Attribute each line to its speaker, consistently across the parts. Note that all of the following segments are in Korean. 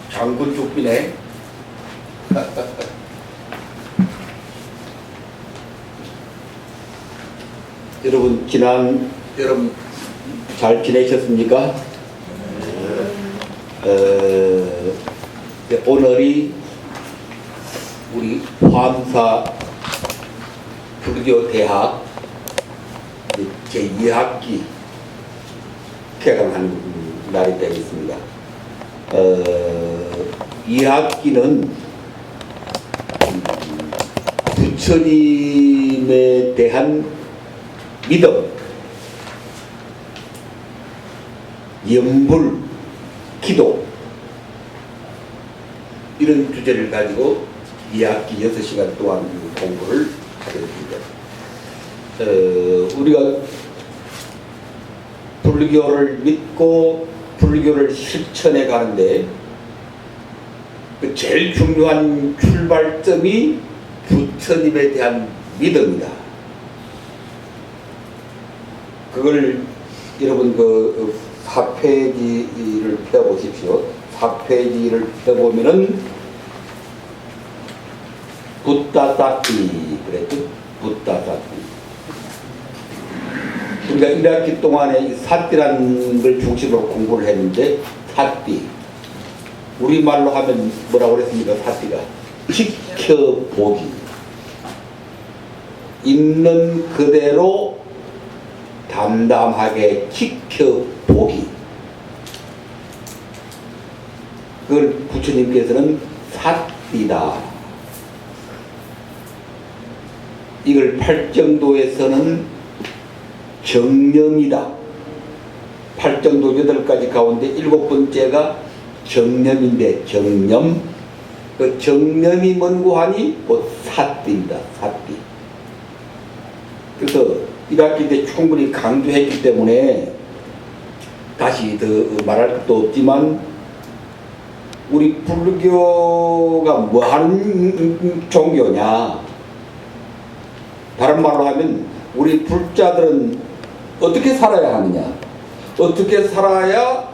Speaker 1: 장군 쪽비네. 여러분 잘 지내셨습니까? 오늘이 우리 화암사 불교 대학 제2학기 개강하는 날이 되겠습니다. 2학기는 부처님에 대한 믿음, 염불, 기도 이런 주제를 가지고 2학기 6시간 동안 공부를 하게 됩니다. 우리가 불교를 믿고 불교를 실천해 가는데 그 제일 중요한 출발점이 부처님에 대한 믿음이다. 그걸 여러분 그 4페이지를 펴보십시오. 4페이지를 펴보면은 붓다사티 그랬죠? 붓다사티. 우리가 1학기 동안에 사띠라는 걸 중심으로 공부를 했는데 사띠. 우리말로 하면 뭐라고 그랬습니까? 사띠가. 지켜보기. 있는 그대로 담담하게 지켜보기. 그걸 부처님께서는 사띠다. 이걸 팔정도에서는 정념이다. 팔정도 8가지 가운데 7번째가 정념인데 정념. 그 정념이 뭔고 하니 곧 사띠입니다. 사띠. 그래서 1학기 때 충분히 강조했기 때문에 다시 더 말할 것도 없지만 우리 불교가 뭐 하는 종교냐. 다른 말로 하면 우리 불자들은 어떻게 살아야 하느냐. 어떻게 살아야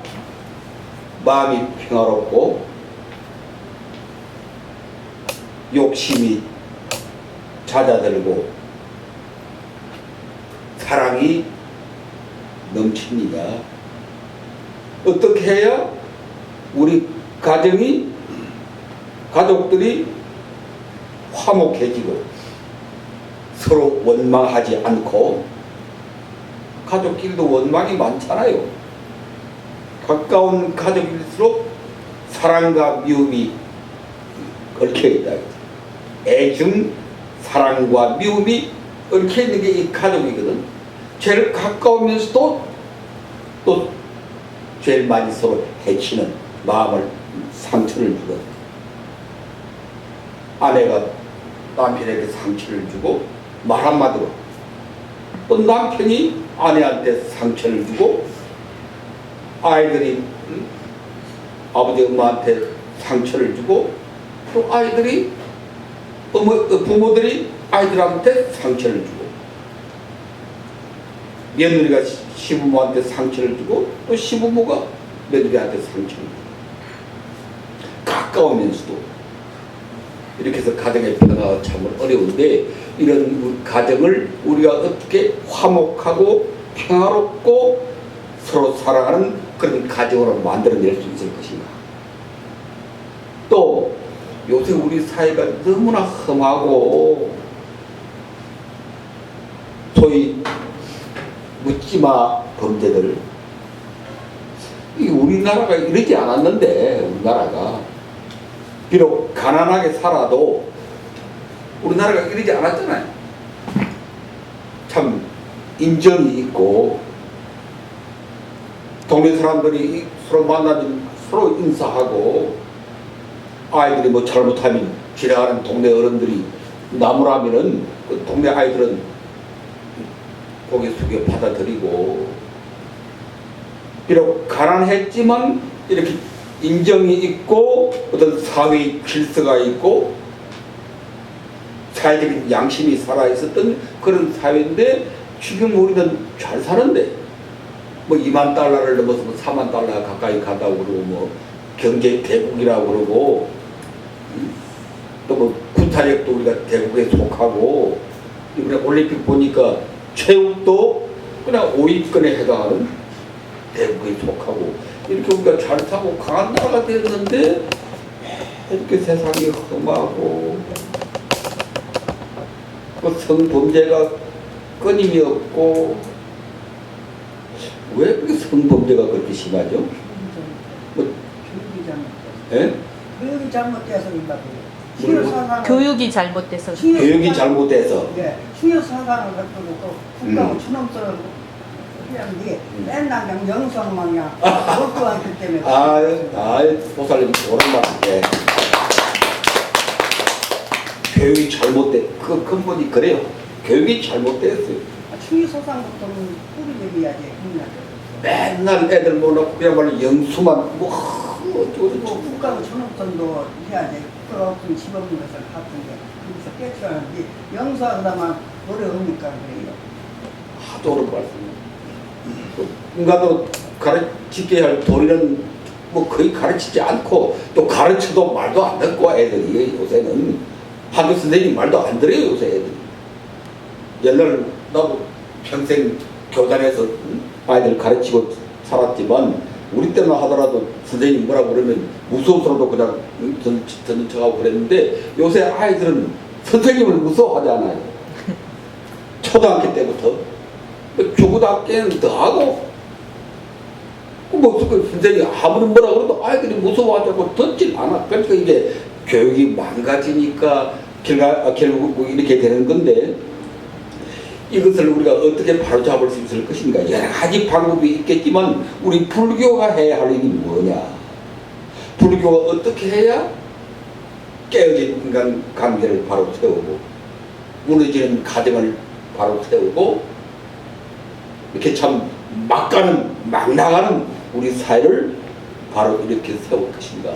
Speaker 1: 마음이 평화롭고 욕심이 잦아들고 사랑이 넘치느냐. 어떻게 해야 우리 가족들이 화목해지고 서로 원망하지 않고. 가족끼리도 원망이 많잖아요. 가까운 가족일수록 사랑과 미움이 얽혀있다. 애증, 사랑과 미움이 얽혀있는 게 이 가족이거든. 제일 가까우면서도 또 제일 많이 서로 해치는 마음을 상처를 주거든. 아내가 남편에게 상처를 주고 말 한마디로, 또 남편이 아내한테 상처를 주고 아이들이 아버지 엄마한테 상처를 주고 또 아이들이 부모들이 아이들한테 상처를 주고 며느리가 시부모한테 상처를 주고 또 시부모가 며느리한테 상처를 주고 가까우면서도 이렇게 해서 가정의 평화가 참 어려운데 이런 가정을 우리가 어떻게 화목하고 평화롭고 서로 사랑하는 그런 가정으로 만들어낼 수 있을 것인가. 또 요새 우리 사회가 너무나 험하고 소위 묻지마 범죄들, 우리나라가 이러지 않았는데 우리나라가 비록 가난하게 살아도 우리나라가 이러지 않았잖아요. 참 인정이 있고 동네 사람들이 서로 만나면 서로 인사하고 아이들이 뭐 잘못하면 지나가는 동네 어른들이 나무라면은 그 동네 아이들은 고개 숙여 받아들이고 비록 가난했지만 이렇게 인정이 있고 어떤 사회의 질서가 있고 사회적인 양심이 살아있었던 그런 사회인데 지금 우리는 잘 사는데 뭐 2만 달러를 넘어서 4만 달러 가까이 간다고 그러고 뭐 경제 대국이라고 그러고 또 뭐 구타력도 우리가 대국에 속하고 이번에 올림픽 보니까 체육도 그냥 5위권에 해당하는 대국에 속하고 이렇게 우리가 잘 사고 강한 나라가 됐는데 이렇게 세상이 험하고 그 성범죄가 끊임이 없고 왜 그렇게 성범죄가 그렇게 심하죠? 뭐, 예?
Speaker 2: 교육이 잘못돼서 인가고요.
Speaker 3: 교육이 잘못돼서.
Speaker 1: 교육이 잘못돼서.
Speaker 2: 네, 수요 사상을 갖고 국가고 추nom성을 그냥 이게 맨날 그냥 영성만 그냥 몰두하기 때문에.
Speaker 1: 보살님 오랜만에. 예. 교육이 잘못돼. 그 근본이 그래요. 교육이 잘못됐어요.
Speaker 2: 추위 사상부터는 뿌리 내려야지.
Speaker 1: 맨날 애들 모아놓고 그야말로 영수만
Speaker 2: 국가고 추nom성도 해야 돼. 국가가 없으면 집 없는 것을 같은데 그래서 깨쳐야지. 영수하다만 노래 없니까 그래요.
Speaker 1: 하도 오른 말씀. 인간으로 가르치게 할 도리는 뭐 거의 가르치지 않고 또 가르쳐도 말도 안 듣고 애들이 요새는 학교 선생님 말도 안 들어요 요새 애들이. 옛날 나도 평생 교단에서 아이들 가르치고 살았지만 우리 때만 하더라도 선생님 뭐라고 그러면 무서워서라도 그냥 듣는 척하고 그랬는데 요새 아이들은 선생님을 무서워하잖아요. 초등학교 때부터 중고등학교는 더하고 뭐 선생님이 아무리 뭐라 그래도 아이들이 무서워하자고 듣질 않아. 그러니까 이게 교육이 망가지니까 결국 이렇게 되는 건데 이것을 우리가 어떻게 바로잡을 수 있을 것인가. 여러 가지 방법이 있겠지만 우리 불교가 해야 할 일이 뭐냐. 불교가 어떻게 해야 깨어진 인간 관계를 바로 세우고 무너지는 가정을 바로 세우고 이렇게 참 막 나가는 우리 사회를 바로 이렇게 세울 것인가.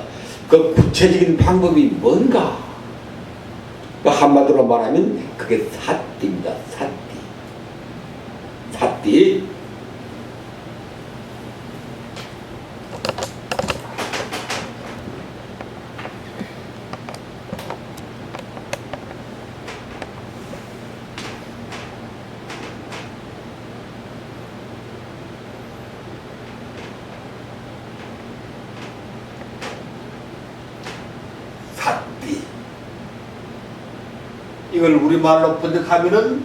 Speaker 1: 그 구체적인 방법이 뭔가. 그 한마디로 말하면 그게 사띠입니다. 사띠. 이걸 우리말로 번역하면은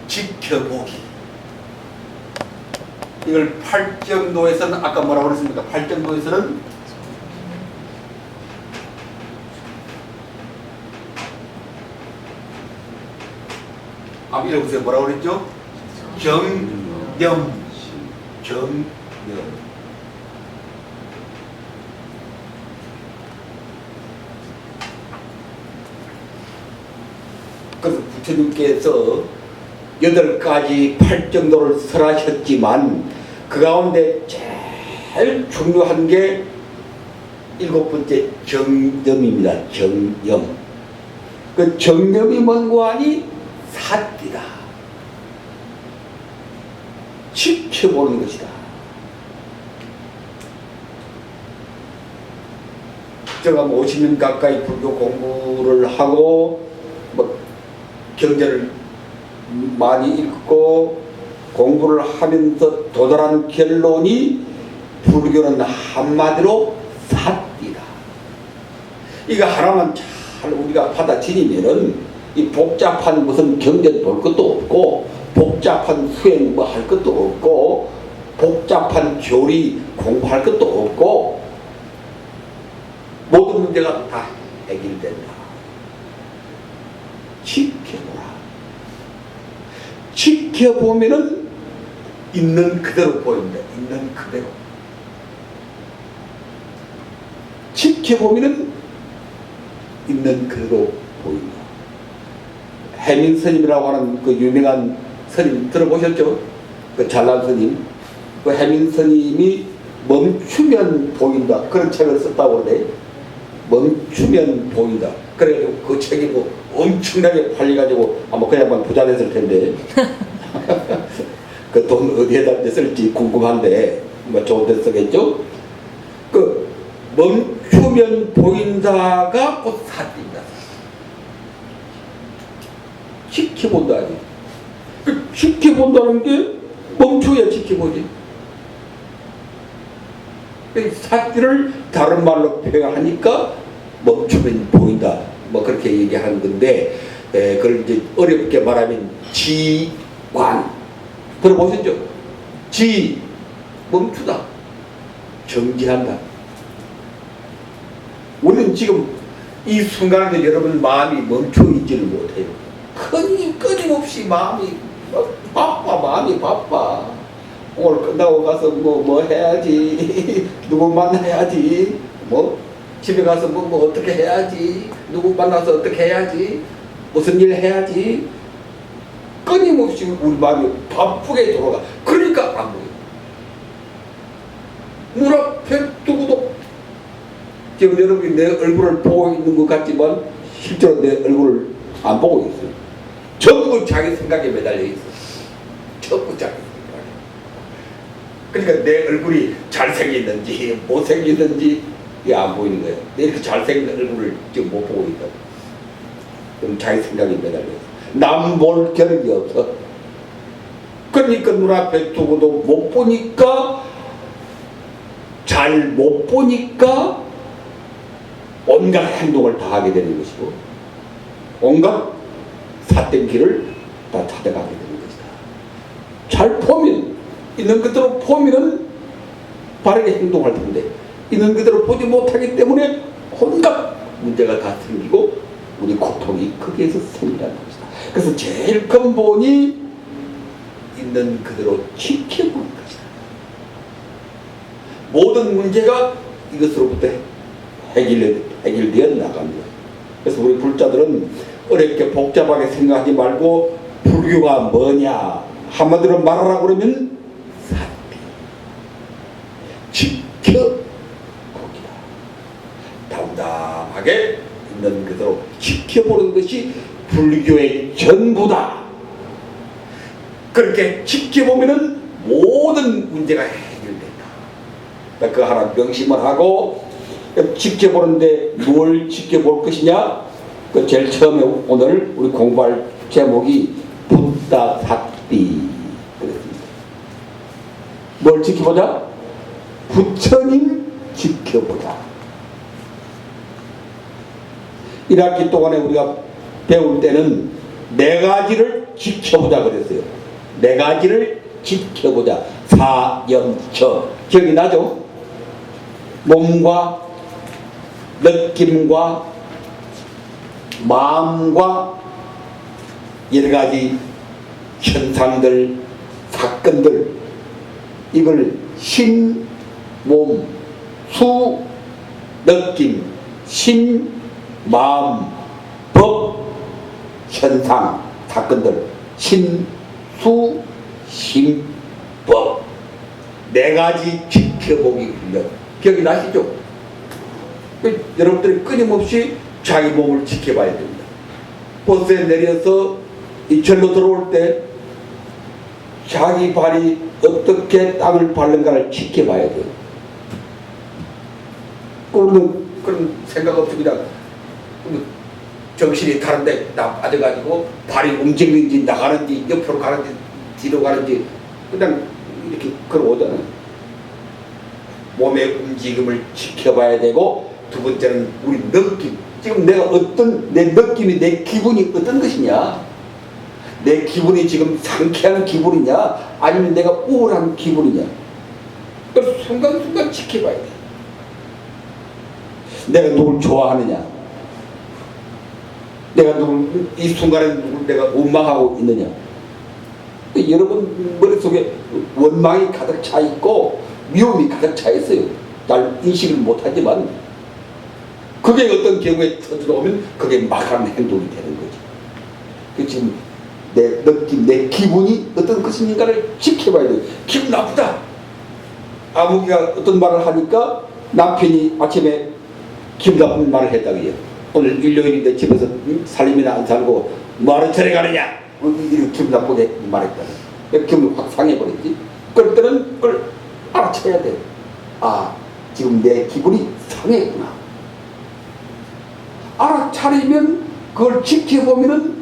Speaker 1: 지켜보기. 이걸 팔정도에서는 아까 뭐라고 그랬습니까? 팔정도에서는 읽어보세요. 뭐라고 그랬죠? 정념. 그래서 부처님께서 8가지 팔정도를 설하셨지만 그 가운데 제일 중요한 게 7번째 정념입니다. 정념. 그 정념이 뭔고 하니 사띠다. 지켜보는 것이다. 제가 50년 가까이 불교 공부를 하고 뭐 경전을 많이 읽고 공부를 하면서 도달한 결론이 불교는 한마디로 사띠다. 이거 하나만 잘 우리가 받아들이면은 이 복잡한 무슨 경전 볼 것도 없고 복잡한 수행 뭐 할 것도 없고 복잡한 교리 공부할 것도 없고 모든 문제가 다 해결된다. 지켜보라. 지켜보면은 있는 그대로 보인다. 있는 그대로. 지켜보면은 있는 그대로 보인다. 해민 스님이라고 하는 그 유명한 스님 들어보셨죠? 그 잘난 스님. 그 해민 스님이 멈추면 보인다. 그런 책을 썼다고 그러네. 멈추면 보인다. 그래가지고 그 책이 뭐 엄청나게 팔려가지고 아마 그 양반 부자 됐을 텐데 그 돈 어디에다 쓸지 궁금한데 뭐 좋은 데 쓰겠죠? 그 멈추면 보인다가 곧 사띠입니다. 지켜본다니. 그 지켜본다는 게 멈춰야 지켜보지. 사띠를 다른 말로 표현하니까 멈추면 보인다. 뭐 그렇게 얘기하는 건데, 그걸 이제 어렵게 말하면 지관. 들어보셨죠? 지, 멈추다. 정지한다. 우리는 지금 이 순간에 여러분 마음이 멈춰 있지를 못해요. 끊임없이 마음이 마음이 바빠. 오늘 끝나고 가서 뭐 해야지. 누구 만나야지. 뭐 집에 가서 뭐 어떻게 해야지. 누구 만나서 어떻게 해야지. 무슨 일 해야지. 끊임없이 우리 마음이 바쁘게 돌아가. 그러니까 안 보여. 눈앞에 두고도 지금 여러분이 내 얼굴을 보고 있는 것 같지만 실제로 내 얼굴을 안 보고 있어요. 전부 자기 생각에 매달려 있어. 전부 자기 생각에. 그러니까 내 얼굴이 잘생겼는지 못생겼는지 이게 안 보이는 거예요. 이렇게 잘생긴 얼굴을 지금 못 보고 있다. 그럼 자기 생각에 매달려 있어. 남 볼 겨를이 없어. 그러니까 눈앞에 두고도 못 보니까, 잘 못 보니까 온갖 행동을 다 하게 되는 것이고 온갖 삿된 길을 다 찾아가게 되는 것이다. 잘 보면, 있는 그대로 보면은 바르게 행동할 텐데 있는 그대로 보지 못하기 때문에 온갖 문제가 다 생기고 우리 고통이 거기에서 생긴다는 것이다. 그래서 제일 근본이 있는 그대로 지켜보는 것이다. 모든 문제가 이것으로부터 해결되어 나갑니다. 그래서 우리 불자들은 어렵게 복잡하게 생각하지 말고 불교가 뭐냐 한마디로 말하라고 그러면 사띠, 지켜보기다. 담담하게 있는 그대로 지켜보는 것이 불교의 전부다. 그렇게 지켜보면은 모든 문제가 해결된다. 그 하나 명심을 하고 지켜보는데 뭘 지켜볼 것이냐? 그 제일 처음에 오늘 우리 공부할 제목이 붓다 사띠 그랬습니다. 뭘 지켜보자? 부처님 지켜보자. 1학기 동안에 우리가 배울 때는 4가지를 지켜보자 그랬어요. 4가지를 지켜보자. 사염처. 기억이 나죠? 몸과 느낌과 마음과 여러가지 현상들, 사건들, 이걸 신, 몸, 수, 느낌, 신, 마음, 법, 현상, 사건들, 신, 수, 심, 법. 4가지 지켜보기 훈련. 기억이 나시죠? 여러분들이 끊임없이 자기 몸을 지켜봐야 됩니다. 버스에 내려서 이 절로 들어올 때 자기 발이 어떻게 땅을 밟는가를 지켜봐야 돼요. 우리는 그런 생각 없이 그냥 정신이 다른데 빠져가지고 발이 움직이는지 나가는지 옆으로 가는지 뒤로 가는지 그냥 이렇게 걸어오잖아요. 몸의 움직임을 지켜봐야 되고, 두 번째는 우리 느낌. 지금 내가 내 느낌이, 내 기분이 어떤 것이냐? 내 기분이 지금 상쾌한 기분이냐? 아니면 내가 우울한 기분이냐? 그걸 순간순간 지켜봐야 돼. 내가 누굴 좋아하느냐? 내가 이 순간에 누굴 내가 원망하고 있느냐? 여러분 머릿속에 원망이 가득 차 있고 미움이 가득 차 있어요. 날 인식을 못하지만 그게 어떤 경우에 터져오면 그게 막한 행동이 되는 거지. 그 지금 내 느낌, 내 기분이 어떤 것인가를 지켜봐야 돼. 기분 나쁘다. 아무개가 어떤 말을 하니까 남편이 아침에 기분 나쁜 말을 했다고요. 오늘 일요일인데 집에서 살림이나 안 살고 뭐하러 저리 가느냐, 이렇게 기분 나쁘게 말했다. 기분이 확 상해버렸지. 그럴 때는 그걸 알아채야 돼. 아, 지금 내 기분이 상했구나. 알아차리면 그걸 지켜보면은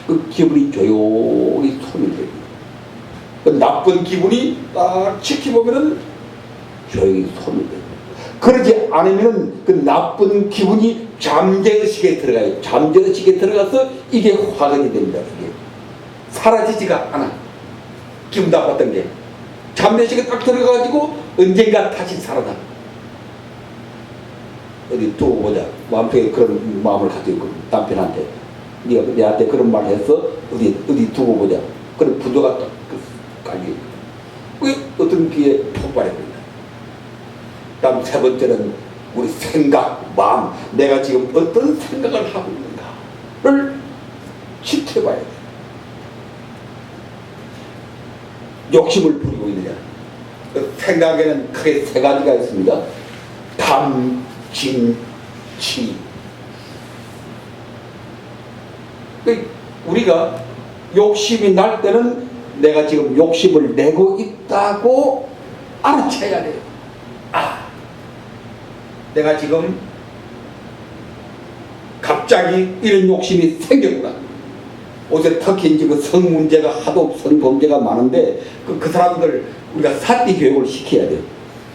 Speaker 1: 그 기분이 조용히 소멸됩니다. 그 나쁜 기분이 딱 지켜보면은 조용히 소멸됩니다. 그러지 않으면은 그 나쁜 기분이 잠재의식에 들어가요. 잠재의식에 들어가서 이게 화근이 됩니다. 그게 사라지지가 않아. 기분 나빴던 게 잠재의식에 딱 들어가가지고 언젠가 다시 살아나. 어디 두고 보자. 마음속에 그런 마음을 가지고 있고 남편한테 네가 내한테 그런 말을 해서 어디 두고 보자. 그런 부도가 딱 깔려. 그게 어떤 기회에 폭발해버린다. 다음 세 번째는 우리 생각, 마음, 내가 지금 어떤 생각을 하고 있는가를 지켜봐야 돼. 욕심을 부리고 있느냐. 그 생각에는 크게 세 가지가 있습니다. 담, 진, 치. 우리가 욕심이 날 때는 내가 지금 욕심을 내고 있다고 알아채야 돼요. 아, 내가 지금 갑자기 이런 욕심이 생겼구나. 요새 특히 이제 그 성 문제가 하도 성범죄가 많은데 그 사람들 우리가 사띠 교육을 시켜야 돼요.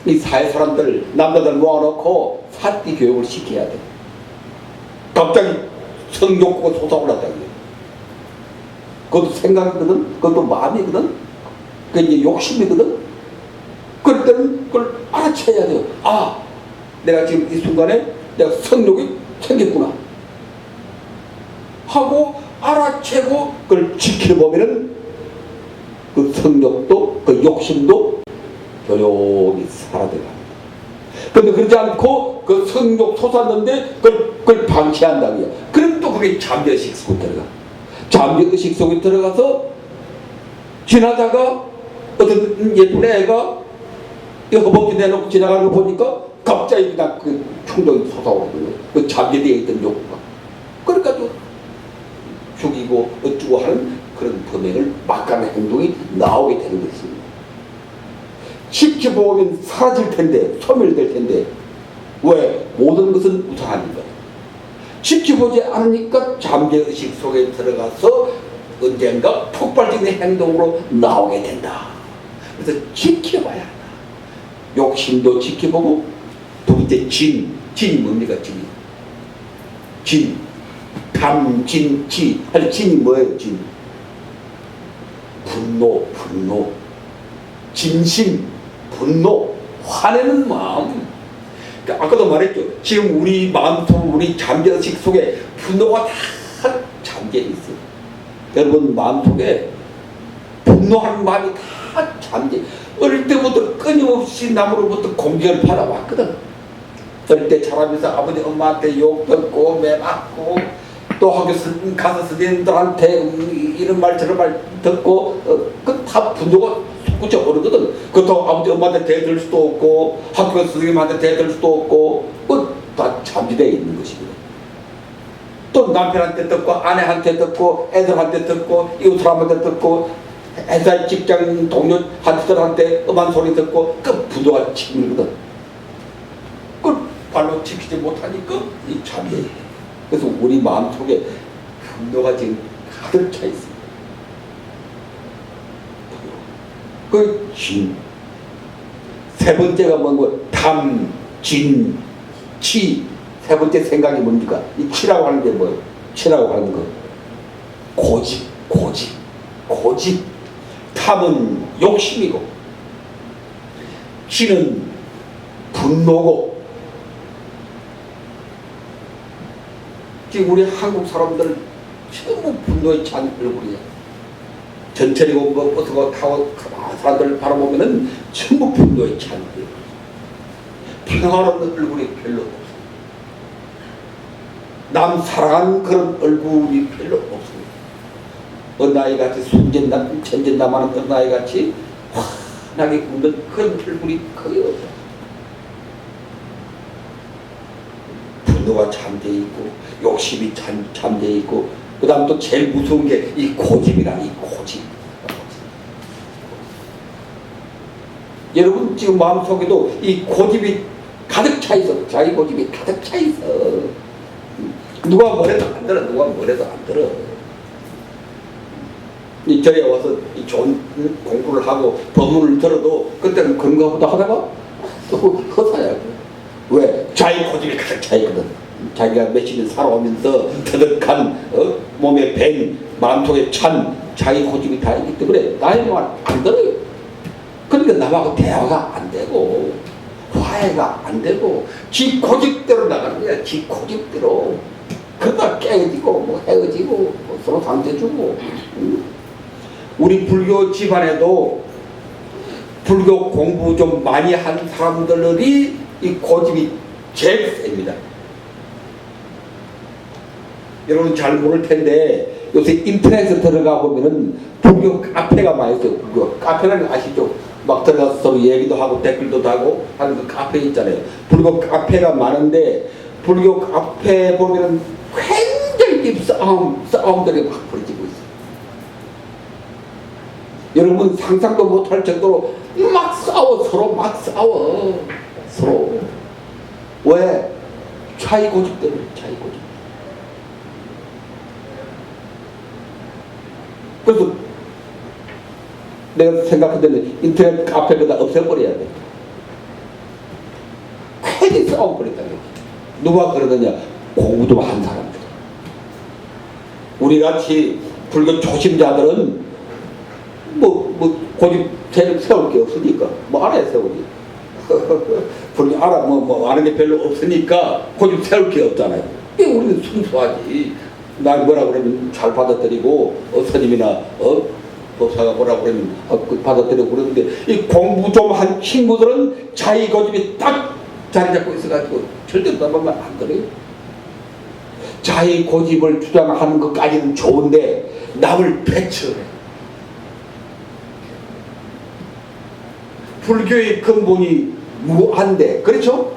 Speaker 1: 이 사회 사람들 남자들 모아놓고 사띠 교육을 시켜야 돼. 갑자기 성욕구가 솟아올랐다고요. 그것도 생각이거든, 그것도 마음이거든, 그게 이제 욕심이거든. 그럴 때는 그걸 알아채야 돼요. 아, 내가 지금 이 순간에 내가 성욕이 생겼구나 하고 알아채고 그걸 지켜보면은 그 성욕도 그 욕심도 조용히 사라져갑니다. 그런데 그러지 않고 그 성욕 솟았는데 그걸 방치한다고요. 그럼 또 그게 잠재의식 속에 들어가. 잠재의식 속에 들어가서 지나다가 어떤 예쁜 애가 이 허벅지 내놓고 지나가는 거 보니까 갑자기 그냥 그 충동이 솟아오르는 거예요. 그 잠재되어 있던 욕구가. 그러니까 또 죽이고 어쩌고 하는 그런 범행을 막가는 행동이 나오게 되는 것입니다. 지켜보면 사라질 텐데, 소멸될 텐데, 왜? 모든 것은 우상하니까. 지켜보지 않으니까 잠재의식 속에 들어가서 언젠가 폭발적인 행동으로 나오게 된다. 그래서 지켜봐야 한다. 욕심도 지켜보고, 두 번째 진이 뭡니까? 진. 담, 진, 치. 아니, 진이 뭐예요? 진. 분노. 진심, 분노, 화내는 마음. 그러니까 아까도 말했죠. 지금 우리 마음속, 우리 잠재의식 속에 분노가 다 잠겨 있어요. 여러분 마음속에 분노하는 마음이 다 잠겨. 어릴 때부터 끊임없이 남으로부터 공격을 받아왔거든. 어릴 때 자라면서 아버지 엄마한테 욕 듣고 매 맞고 또 학교 가서 선생님들한테 이런 말 저런 말 듣고 그 다 분노가 솟구쳐 오르거든. 그것도 아버지 엄마한테 대들 수도 없고 학교 선생님한테 대들 수도 없고 다 잠재되어 있는 것입니다. 또 남편한테 듣고 아내한테 듣고 애들한테 듣고 이웃 사람한테 듣고 회사 직장 동료한테 음한 소리 듣고 그 분노가 치밀거든. 그걸 발로 지키지 못하니까 이 잠재해. 그래서 우리 마음속에 분노가 지금 가득 차 있습니다. 그 진. 세 번째가 뭔고? 담, 진, 치. 세 번째 생각이 뭡니까? 이 치라고 하는 게 뭐예요? 치라고 하는 거. 고집. 탐은 욕심이고, 치는 분노고. 지금 우리 한국 사람들 전부 분노에 찬 얼굴이야. 전철이고 뭐 버스고 타고 사람들을 바라보면은 전부 분노에 찬 얼굴. 평화로운 얼굴이 별로 없어. 남 사랑하는 그런 얼굴이 별로 없습니다. 어느 아이같이 순진남, 천진남하는 어느 아이같이 환하게 웃는 그런 얼굴이 거의 없어. 분노가 잠재 있고 욕심이 잠재 있고 그 다음 또 제일 무서운 게 이 고집이라 이 고집. 여러분 지금 마음속에도 이 고집이 가득 차 있어. 자기 고집이 가득 차 있어. 누가 뭐래도 안 들어. 누가 뭐래도 안 들어. 이 절에 와서 이 좋은 공부를 하고 법문을 들어도 그때는 그런가 보다 하다가 또 허사야. 왜? 자기 고집이 가득 차 있거든. 자기가 며칠 살아오면서 터득한 몸에 밴 마음속에 찬 자기 고집이 다 있기 때문에 나의 말 안 들어요. 그러니까 남하고 대화가 안 되고 화해가 안 되고 지 고집대로 나가는 거야. 지 고집대로. 그러다 깨어지고 뭐 헤어지고 뭐 서로 상처주고. 우리 불교 집안에도 불교 공부 좀 많이 한 사람들이 이 고집이 제일 셉니다. 여러분 잘 모를 텐데 요새 인터넷에 들어가 보면은 불교 카페가 많이 있어요. 불교 카페는 아시죠? 막 들어가서 서로 얘기도 하고 댓글도 하고 하는 그 카페 있잖아요. 불교 카페가 많은데 불교 카페 보면은 굉장히 싸움들이 막 벌어지고 있어요. 여러분 상상도 못할 정도로 막 싸워. 서로 막 싸워. 서로. 왜? 자기 고집 때문에. 자기 고집. 그래서 내가 생각했는데 인터넷 카페 그다 없애버려야 돼. 괜히 싸워버렸다. 누가 그러느냐? 공부 좀 한 사람들. 우리같이 불교 초심자들은 고집 세울 게 없으니까 뭐 알아야 세우지. 불교 아는 게 별로 없으니까 고집 세울 게 없잖아요. 우리는 순수하지. 날 뭐라 그러면 잘 받아들이고 스님이나 법사가 뭐라 그러면 받아들이고 그러는데 이 공부 좀 한 친구들은 자기 고집이 딱 자리 잡고 있어가지고 절대 나보면 안 그래요. 자기 고집을 주장하는 것까지는 좋은데 남을 배척해. 불교의 근본이 무한데, 그렇죠?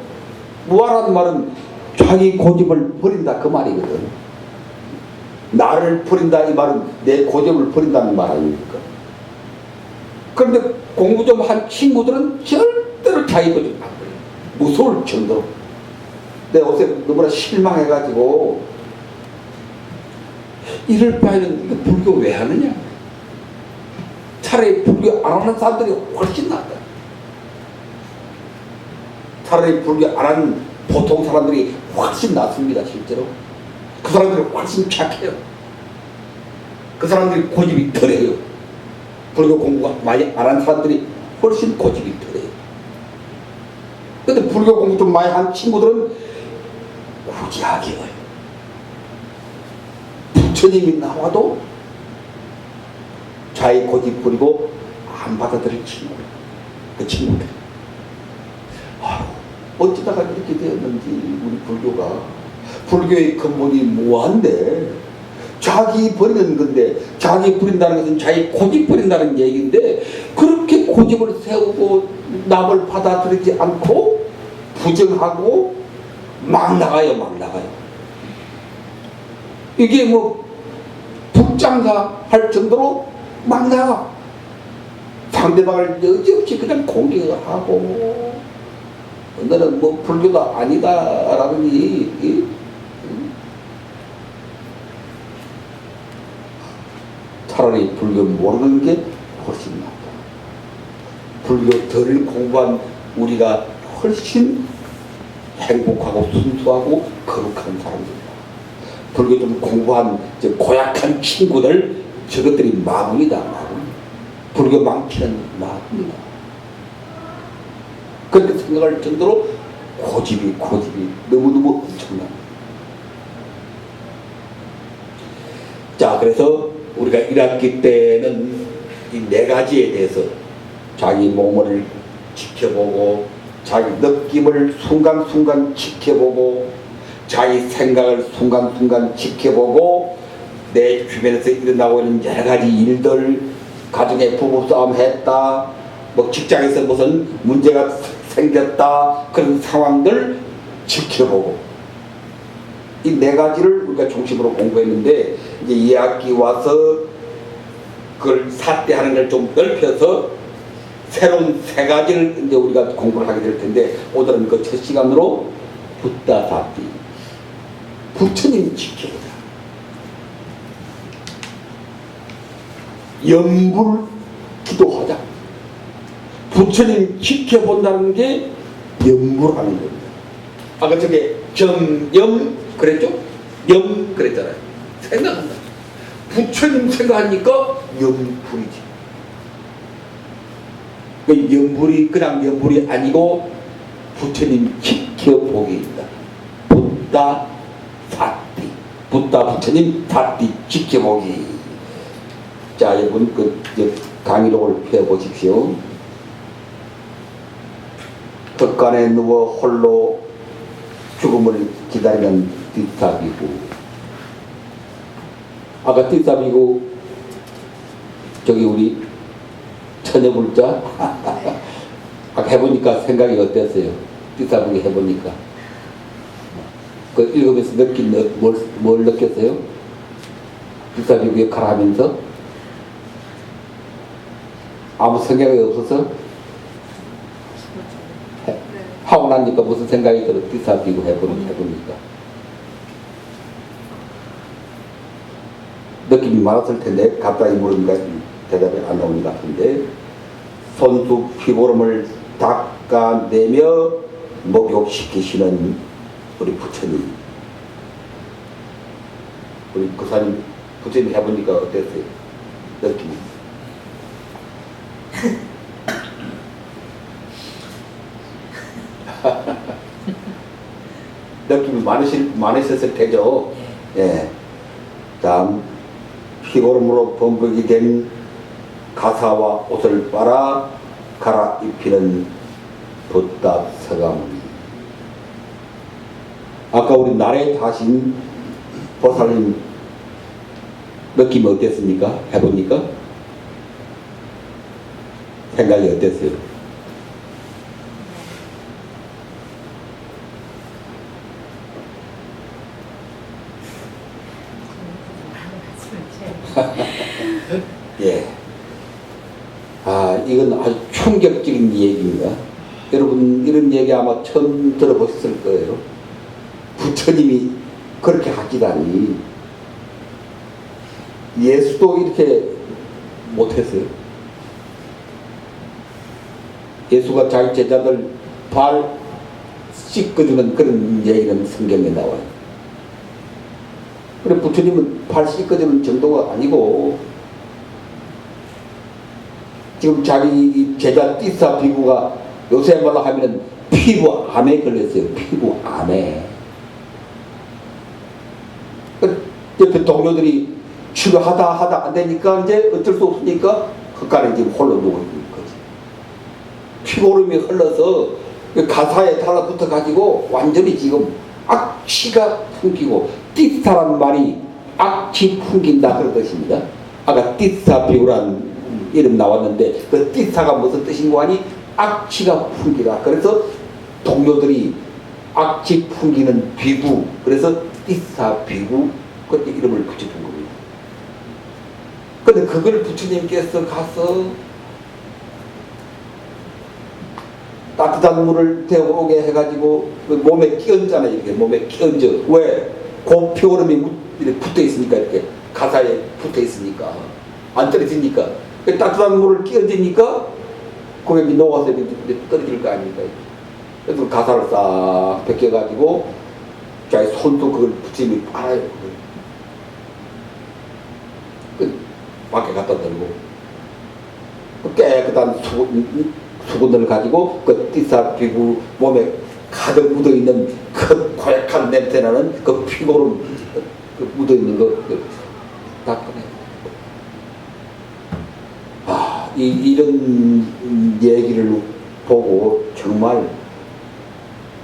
Speaker 1: 무한한 말은 자기 고집을 버린다 그 말이거든. 나를 버린다 이 말은 내 고집을 버린다는 말 아닙니까? 그런데 공부 좀 한 친구들은 절대로 자기 고집 안 버려. 무서울 정도로. 내가 요새 너무나 실망해가지고 이럴 바에는 이거 불교 왜 하느냐? 차라리 불교 안 하는 사람들이 훨씬 낫다. 차라리 불교 안 하는 보통 사람들이 훨씬 낫습니다. 실제로 그 사람들이 훨씬 착해요. 그 사람들이 고집이 덜해요. 불교 공부가 많이 안 한 사람들이 훨씬 고집이 덜해요. 근데 불교 공부 좀 많이 한 친구들은 무지하게 해요. 부처님이 나와도 자기 고집 부리고 안 받아들일 친구. 그 친구들. 어쩌다가 이렇게 되었는지 우리 불교가. 불교의 근본이 무한데 자기 버리는 건데, 자기 버린다는 것은 자기 고집 버린다는 얘기인데 그렇게 고집을 세우고 남을 받아들이지 않고 부정하고 막 나가요. 막 나가요. 이게 뭐 북장가 할 정도로 막 나가. 상대방을 여지없이 그냥 공격을 하고 너는 뭐 불교가 아니다라는 차라리 불교 모르는 게 훨씬 낫다. 불교 덜 공부한 우리가 훨씬 행복하고 순수하고 거룩한 사람들이다. 불교 좀 공부한 고약한 친구들, 저것들이 마구이다. 마구. 불교 망치는 마구이다. 그렇게 생각할 정도로 고집이 너무너무 엄청납니다. 자, 그래서 우리가 1학기 때는 이 4가지에 대해서 자기 몸을 지켜보고, 자기 느낌을 순간순간 지켜보고, 자기 생각을 순간순간 지켜보고, 내 주변에서 일어나고 있는 여러 가지 일들, 가정에 부부싸움 했다, 뭐 직장에서 무슨 문제가 생겼다, 그런 상황들 지켜보고, 이 네 가지를 우리가 중심으로 공부했는데 이제 2학기 와서 그걸 사대하는 걸 좀 넓혀서 새로운 세 가지를 이제 우리가 공부를 하게 될 텐데 오늘은 그 첫 시간으로 붓다사띠 부처님 지켜보자. 염불 기도하자. 부처님 지켜본다는 게 염불하는 겁니다. 아까 저게 정염 그랬죠? 염 그랬잖아요. 생각한다. 부처님 생각하니까 염불이지. 그 염불이 그냥 염불이 아니고 부처님 지켜보기입니다. 붓다 사띠. 붓다 부처님 사띠 지켜보기. 자, 여러분 그 강의록을 펴보십시오. 덕간에 누워 홀로 죽음을 기다리는 띠사비구. 아까 띠사비구 저기 우리 처녀불자 아까 해보니까 생각이 어땠어요? 띠사비구 해보니까 그 읽으면서 느낀 뭘 느꼈어요? 띠사비구 역할 하면서 아무 생각이 없어서 하고 나니까 무슨 생각이 들어? 띠사비구 해보니까 느낌이 많았을 텐데 갑자기 물으니까 대답이 안 나오는 것 같은데 손수 피고름을 닦아내며 목욕시키시는 우리 부처님, 우리 그사님 부처님 해보니까 어땠어요? 느낌이? 느낌이 많으셨을 테죠. 예. 다음 피고름으로 범벅이 된 가사와 옷을 빨아 갈아입히는 붓다 서가모니. 아까 우리 나래 다신 보살님 느낌이 어땠습니까? 해보니까 생각이 어땠어요? 예. 아, 이건 아주 충격적인 얘기입니다. 여러분, 이런 얘기 아마 처음 들어보셨을 거예요. 부처님이 그렇게 하시다니. 예수도 이렇게 못했어요. 예수가 자기 제자들 발 씻겨주는 그런 얘기는 성경에 나와요. 그래, 부처님은 발 씻겨주는 정도가 아니고 지금 자기 제자 띠사 비구가 요새 말로 하면은 피부암에 걸렸어요. 피부암에. 옆에 동료들이 치료하다 안 되니까 이제 어쩔 수 없으니까 헛간에 지금 홀로 누워 있는 거지. 피고름이 흘러서 가사에 달라붙어 가지고 완전히 지금 악취가 풍기고, 띠사란 말이 악취 풍긴다 그런 뜻입니다. 아까 띠사 비구란 이름 나왔는데 그 띠사가 무슨 뜻인 거 아니? 악취가 풍기다. 그래서 동료들이 악취 풍기는 비구, 그래서 띠사 비구, 그렇게 이름을 붙여준 겁니다. 근데 그걸 부처님께서 가서 따뜻한 물을 데워오게 해가지고 그 몸에 끼얹잖아요. 이렇게 몸에 끼얹어. 왜? 고피오름이 이렇게 붙어 있으니까, 이렇게 가사에 붙어 있으니까 안 떨어지니까. 따뜻한 물을 끼얹으니까 거기 녹아서 이렇게 떨어질 거 아닙니까? 그래서 가사를 싹 벗겨가지고 자기 손도 그걸 부처님이 빨아요. 밖에 갖다 들고 깨끗한 수건을 가지고 그 띠사 피구 몸에 가득 묻어있는 그 고약한 냄새나는 그 피고름 그 묻어있는 거 닦아내. 아, 이런 얘기를 보고 정말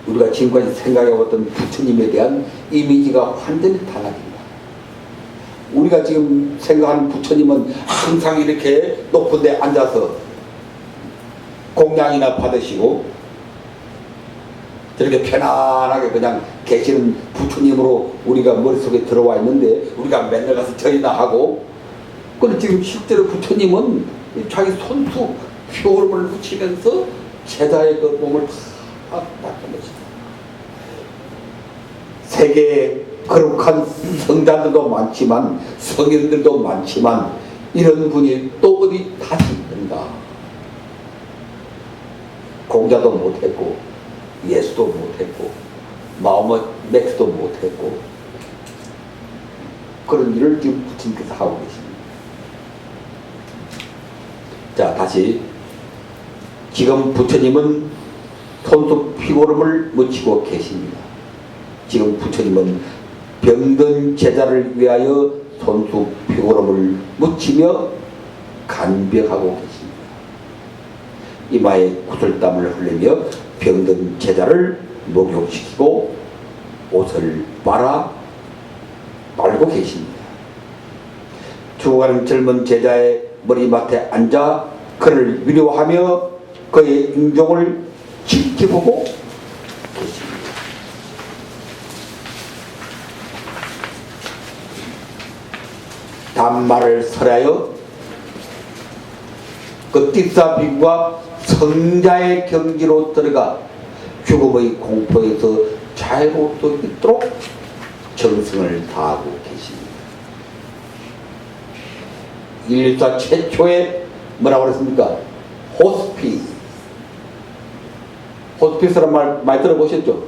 Speaker 1: 우리가 지금까지 생각해왔던 부처님에 대한 이미지가 완전히 달라집니다. 우리가 지금 생각하는 부처님은 항상 이렇게 높은 데 앉아서 공양이나 받으시고 저렇게 편안하게 그냥 계시는 부처님으로 우리가 머릿속에 들어와 있는데 우리가 맨날 가서 절이나 하고, 그런데 지금 실제로 부처님은 자기 손수 표름을 붙이면서 제자의 그 몸을 다 닦은 것이다. 세계에 거룩한 성자들도 많지만 성인들도 많지만 이런 분이 또 어디 다시 있는가? 공자도 못했고 예수도 못했고 마오메 맥스도 못했고 그런 일을 지금 부처님께서 하고 계십니다. 자, 다시 지금 부처님은 손수 피고름을 묻히고 계십니다. 지금 부처님은 병든 제자를 위하여 손수 피고름을 묻히며 간병하고 계십니다. 이마에 구슬땀을 흘리며 병든 제자를 목욕시키고 옷을 빨고 계십니다. 죽어가는 젊은 제자의 머리맡에 앉아 그를 위로하며 그의 인종을 지켜보고 계십니다. 단말을 설하여 그 띠사비구가 성자의 경지로 들어가 죽음의 공포에서 자유로울 수 있도록 정성을 다하고 계십니다. 인류사 최초의 뭐라고 그랬습니까? 호스피스. 호스피스란 말 많이 들어보셨죠?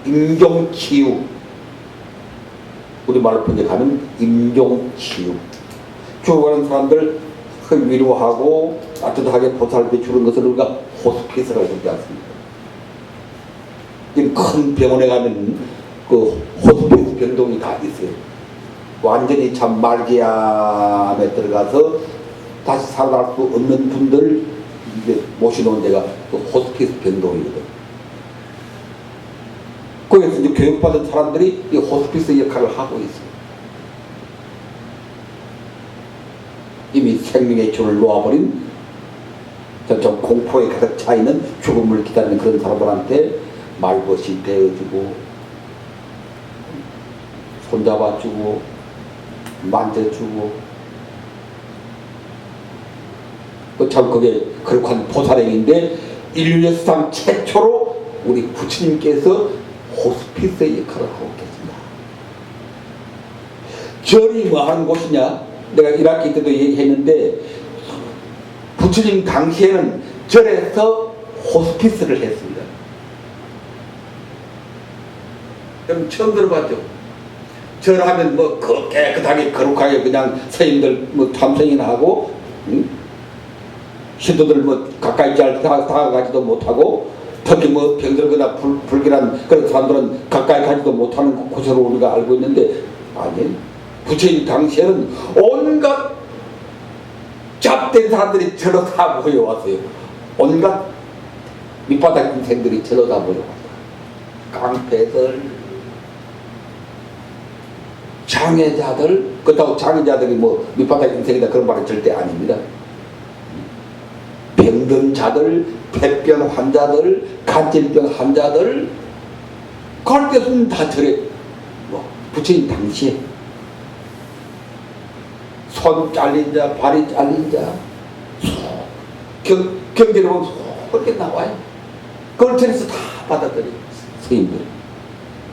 Speaker 1: 임종치유. 우리말로 번역하면 임종치유. 죽어가는 사람들 위로하고 따뜻하게 보살펴 주는 것을 우리가 호스피스라고 부르지 않습니까? 큰 병원에 가면 그 호스피스 병동이 다 있어요. 완전히 참 말기암에 들어가서 다시 살아날 수 없는 분들 이제 모시놓은 데가 그 호스피스 병동이거든. 거기서 이제 교육받은 사람들이 이 호스피스 역할을 하고 있어요. 이미 생명의 줄을 놓아버린 좀 공포에 가득 차 있는 죽음을 기다리는 그런 사람들한테 말벗이 되어주고 손잡아주고 만져주고 참 그게 거룩한 보살행인데 인류 역사상 최초로 우리 부처님께서 호스피스의 역할을 하고 계십니다. 절이 뭐 하는 곳이냐? 내가 1학기 때도 얘기했는데 부처님 당시에는 절에서 호스피스를 했습니다. 그럼 처음 들어봤죠? 절하면 뭐 깨끗하게 거룩하게 그냥 스님들 뭐 참선이나 하고 신도들 뭐 가까이 잘 다가가지도 못하고 특히 뭐 병들거나 불길한 그런 사람들은 가까이 가지도 못하는 곳으로 우리가 알고 있는데 아니 부처님 당시에는 온갖 잡된 사람들이 절로 다 모여왔어요. 온갖 밑바닥 인생들이 절로 다 모여왔어요. 깡패들 장애자들 그렇다고 장애자들이 뭐 밑바닥 인생이다 그런 말은 절대 아닙니다. 병든 자들, 폐병 환자들, 간질병 환자들 갈 데 없으면 다 절에 뭐 부처님 당시에 손 잘린 자, 발이 잘린 자 경제를 보면 그렇게 나와요. 그걸 절에서 다 받아들여요.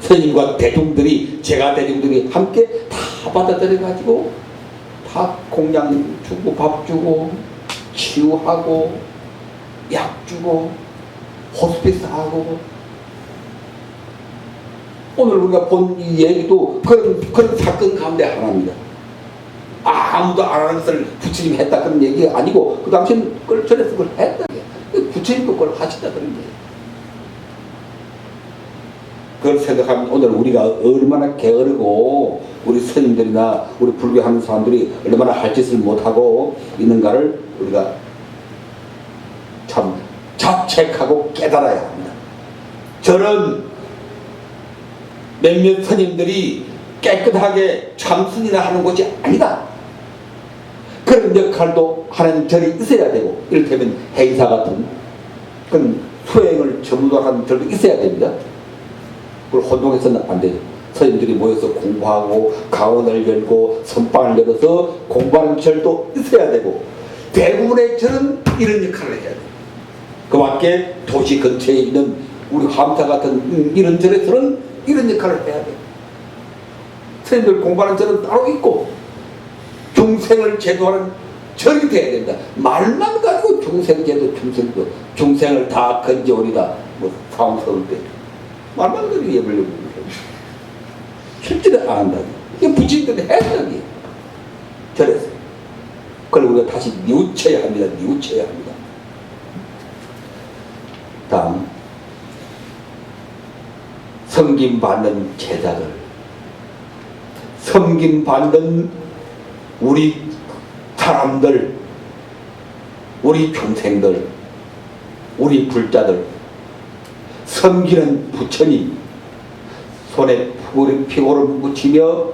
Speaker 1: 스님과 대중들이 제가 대중들이 함께 다 받아들여 가지고 다 공양 주고 밥 주고 치유하고 약 주고 호스피스 하고 오늘 우리가 본 이 얘기도 그런 사건 가운데 하나입니다. 아무도 안 하는 것을 부처님이 했다 그런 얘기가 아니고 그 당시에는 그걸 전에서 그걸 했다. 부처님도 그걸 하신다 그런 얘기예요. 그걸 생각하면 오늘 우리가 얼마나 게으르고 우리 스님들이나 우리 불교하는 사람들이 얼마나 할 짓을 못하고 있는가를 우리가 참 자책하고 깨달아야 합니다. 저는 몇몇 스님들이 깨끗하게 참선이나 하는 것이 아니다. 그런 역할도 하는 절이 있어야 되고 이를테면 행사 같은 그런 수행을 전문화하는 들도 있어야 됩니다. 그걸 혼동해서는 안 돼요. 선생님들이 모여서 공부하고 강원을 열고 선방을 열어서 공부하는 절도 있어야 되고 대부분의 절은 이런 역할을 해야 돼요. 그 밖에 도시 근처에 있는 우리 함사 같은 이런 절에서는 이런 역할을 해야 돼요. 선생님들 공부하는 절은 따로 있고 중생을 제도하는 절이 돼야 된다. 말만 가지고 중생제도 중생도 중생을 다 건져오리다 뭐 사원스러울 때 말만 가지고 예불려고 실제로 안 한다. 이게 부처님들의 해석이에요. 절에서 그걸 우리가 다시 뉘우쳐야 합니다. 뉘우쳐야 합니다. 다음 섬김받는 제자들, 섬김받는 우리 사람들, 우리 중생들, 우리 불자들, 섬기는 부처님, 손에 피고를 묻히며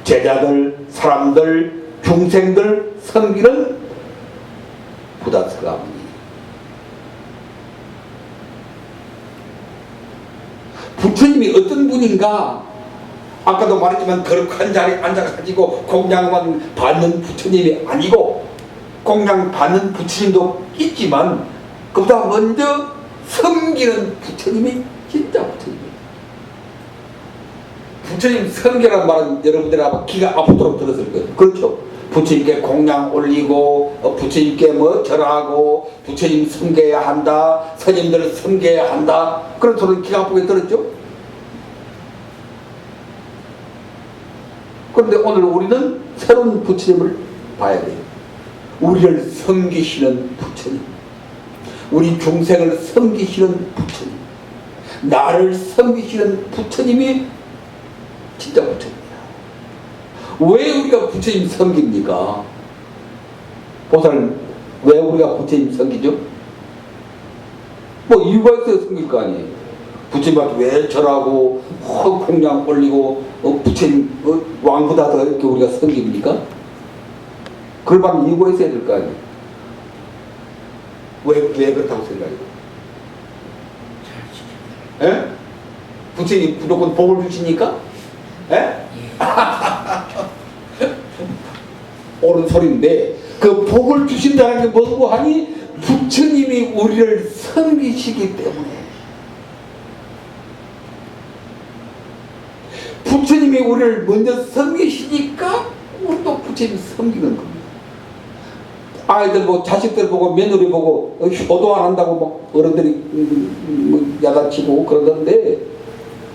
Speaker 1: 제자들, 사람들, 중생들 섬기는 부다스가모니. 부처님이 어떤 분인가? 아까도 말했지만 거룩한 자리에 앉아가지고 공양만 받는 부처님이 아니고 공양 받는 부처님도 있지만 그보다 먼저 섬기는 부처님이 진짜 부처님이에요. 부처님 섬기라는 말은 여러분들이 아마 귀가 아프도록 들었을 거예요. 그렇죠? 부처님께 공양 올리고 부처님께 뭐 절하고 부처님 섬겨야 한다, 스님들을 섬겨야 한다, 그런 소리를 귀가 아프게 들었죠? 그런데 오늘 우리는 새로운 부처님을 봐야 돼요. 우리를 섬기시는 부처님, 우리 중생을 섬기시는 부처님, 나를 섬기시는 부처님이 진짜 부처님이야. 왜 우리가 부처님 섬깁니까? 보살, 왜 우리가 부처님 섬기죠? 뭐 이유가 있어야 섬길 거 아니에요. 부처님한테 왜 절하고 공양 올리고 부처님 왕보다 더 이렇게 우리가 섬깁니까? 그럴 만한 이유가 있어야 될 거 아니에요. 왜 그렇다고 생각해요? 예? 부처님 무조건 복을 주시니까? 예? 옳은 소리인데 그 복을 주신다는 게 뭐고 하니 부처님이 우리를 섬기시기 때문에, 부처님이 우리를 먼저 섬기시니까 우리도 부처님 섬기는 겁니다. 아이들 뭐 자식들 보고 며느리 보고 효도 안 한다고 막 어른들이 야단치고 그러던데